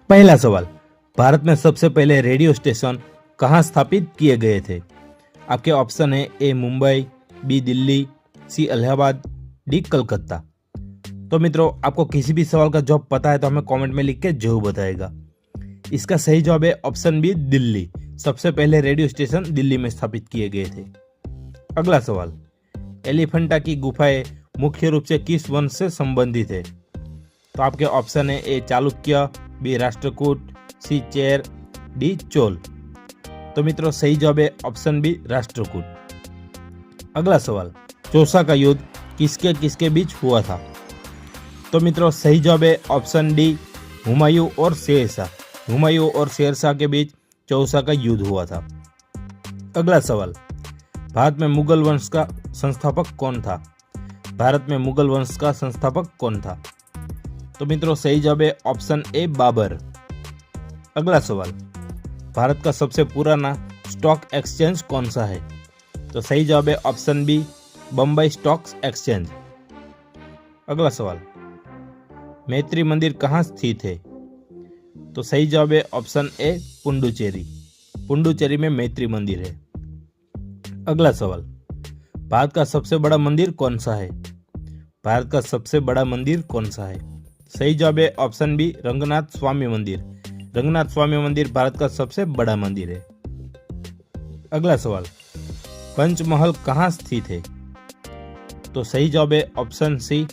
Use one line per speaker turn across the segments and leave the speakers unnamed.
पहला सवाल, भारत में सबसे पहले रेडियो स्टेशन कहाँ स्थापित किए गए थे? आपके ऑप्शन है ए मुंबई, बी दिल्ली, सी इलाहाबाद, डी कलकत्ता। तो मित्रों, आपको किसी भी सवाल का जवाब पता है तो हमें कमेंट में लिख के जरूर बताएगा। इसका सही जवाब है ऑप्शन बी दिल्ली। सबसे पहले रेडियो स्टेशन दिल्ली में स्थापित किए गए थे। अगला सवाल, एलिफेंटा की गुफाएं मुख्य रूप से किस वंश से संबंधित है? तो आपके ऑप्शन है ए चालुक्य, बी राष्ट्रकूट, सी चेर, डी चोल। तो मित्रों, सही जवाब है ऑप्शन बी राष्ट्रकूट। अगला सवाल, चौसा का युद्ध किसके किसके बीच हुआ था? तो मित्रों, सही जवाब है ऑप्शन डी हुमायूं और शेरशाह। हुमायूं और शेरशाह के बीच चौसा का युद्ध हुआ था। अगला सवाल, भारत में मुगल वंश का संस्थापक कौन था? भारत में मुगल वंश का संस्थापक कौन था? तो मित्रों, सही जवाब है ऑप्शन ए बाबर। अगला सवाल, भारत का सबसे पुराना स्टॉक एक्सचेंज कौन सा है? तो सही जवाब है option B Bombay stock exchange. अगला सवाल, मैत्री मंदिर कहाँ स्थित है? तो सही जवाब है ऑप्शन ए पुडुचेरी। पुडुचेरी में मैत्री मंदिर है। अगला सवाल, भारत का सबसे बड़ा मंदिर कौन सा है? भारत का सबसे बड़ा मंदिर कौन सा है? सही जवाब है ऑप्शन बी रंगनाथ स्वामी मंदिर। रंगनाथ स्वामी मंदिर भारत का सबसे बड़ा मंदिर है। अगला सवाल, पंचमहल कहाँ स्थित है? तो सही जवाब है ऑप्शन सी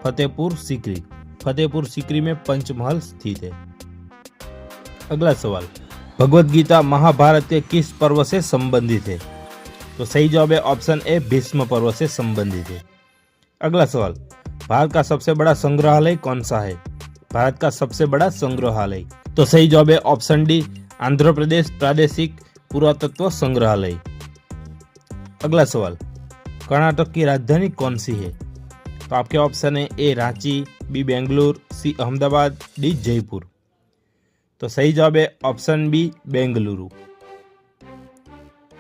फतेहपुर सीकरी। फतेहपुर सीकरी में पंचमहल स्थित है। अगला सवाल, भगवत गीता महाभारत के किस पर्व से संबंधित है? तो सही जवाब है ऑप्शन ए भीष्म पर्व से संबंधित है। अगला सवाल, भारत का सबसे बड़ा संग्रहालय कौन सा है? भारत का सबसे बड़ा संग्रहालय। तो सही जवाब है ऑप्शन डी आंध्र प्रदेश प्रादेशिक पुरातत्व संग्रहालय। अगला सवाल, कर्नाटक की राजधानी कौन सी है? तो आपके ऑप्शन है ए रांची, बी बेंगलुरु, सी अहमदाबाद, डी जयपुर। तो सही जवाब है ऑप्शन बी बेंगलुरु।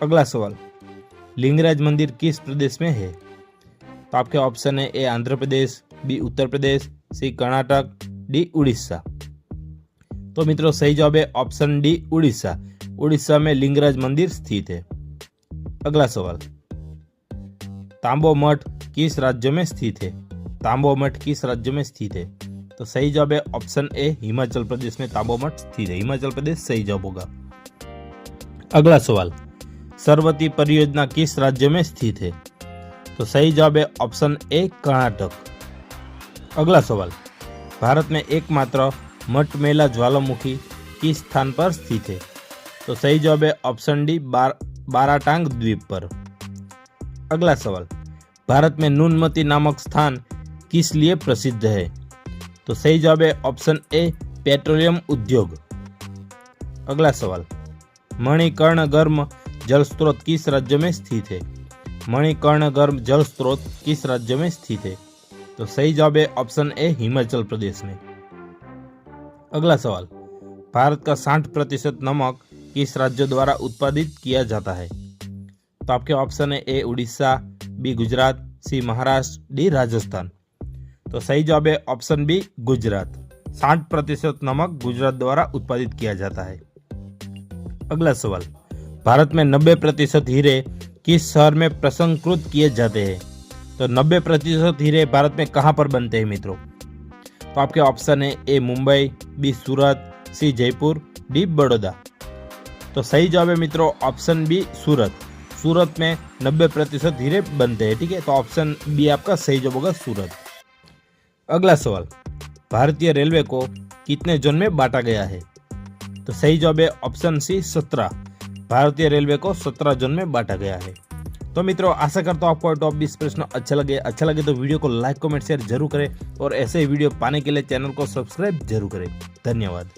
अगला सवाल, लिंगराज मंदिर किस प्रदेश में है? तो आपके ऑप्शन है ए आंध्र प्रदेश, बी उत्तर प्रदेश, सी कर्नाटक, डी उड़ीसा। तो मित्रों, सही जवाब है ऑप्शन डी उड़ीसा। उड़ीसा में लिंगराज मंदिर स्थित है। अगला सवाल, तांबो मठ किस राज्य में स्थित है? तांबो मठ किस राज्य में स्थित है? तो सही जवाब है ऑप्शन ए हिमाचल प्रदेश में तांबो मठ स्थित है। हिमाचल प्रदेश सही जवाब होगा। अगला सवाल, सरवती परियोजना किस राज्य में स्थित है? तो सही जवाब है ऑप्शन ए कर्नाटक। अगला सवाल, भारत में एकमात्र मटमेला ज्वालामुखी किस स्थान पर स्थित है? तो सही जवाब है ऑप्शन डी बाराटांग द्वीप पर। अगला सवाल, भारत में नूनमती नामक स्थान किस लिए प्रसिद्ध है? तो सही जवाब है ऑप्शन ए पेट्रोलियम उद्योग। अगला सवाल, मणिकर्णगर्म जल स्रोत किस राज्य में स्थित है? मणिकर्णगर्म जल स्रोत किस राज्य में स्थित है? तो सही जवाब है ऑप्शन ए हिमाचल प्रदेश में। अगला सवाल, भारत का 60% नमक किस राज्य द्वारा उत्पादित किया जाता है? तो आपके ऑप्शन है ए उड़ीसा, बी गुजरात, सी महाराष्ट्र, डी राजस्थान। तो सही जवाब है ऑप्शन बी गुजरात। 60% नमक गुजरात द्वारा उत्पादित किया जाता है। अगला सवाल, भारत में 90% हीरे किस शहर में प्रसंस्कृत किए जाते हैं? तो 90% हीरे भारत में कहां पर बनते हैं मित्रों? तो आपके ऑप्शन है ए मुंबई, बी सूरत, सी जयपुर, डी बड़ौदा। तो सही जवाब है मित्रों ऑप्शन बी सूरत। सूरत में 90% हीरे बनते हैं। ठीक है, तो ऑप्शन बी आपका सही जवाब होगा सूरत। अगला सवाल, भारतीय रेलवे को कितने जोन में बांटा गया है? तो सही जवाब है ऑप्शन सी 17। भारतीय रेलवे को 17 जोन में बांटा गया है। तो मित्रों, आशा करता हूँ आपको टॉप 20 प्रश्न अच्छा लगे तो वीडियो को लाइक कमेंट शेयर जरूर करें और ऐसे ही वीडियो पाने के लिए चैनल को सब्सक्राइब जरूर करें। धन्यवाद।